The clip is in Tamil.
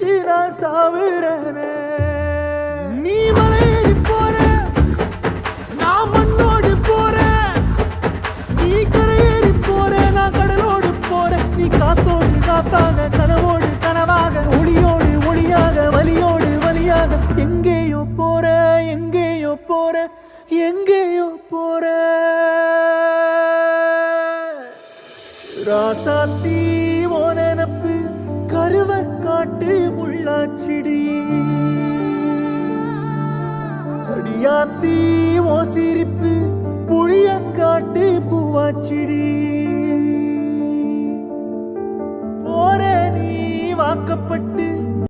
நினைச்சு நான் சாவுறேனே. நீ மலையேறி போற, நான் மண்ணோடு போறேன். நீ கரையேறி போற, நான் கடலோடு போறேன். நீ காத்தோடு காத்தாக, கனவோடு கனவாக, ஒளியோடு ஒளியாக, வலியோடு வலியாக, எங்கேயோ போற, எங்கேயோ போற, எங்கேயோ போற. ராசாத்தி ஓ நினப்பு கருவ காட்டு முள்ளாச்சிடி. அடியாத்தி ஓ சிரிப்பு புளியங்காட்டு பூவாச்சிடி. போற நீ வாக்கப்பட்டு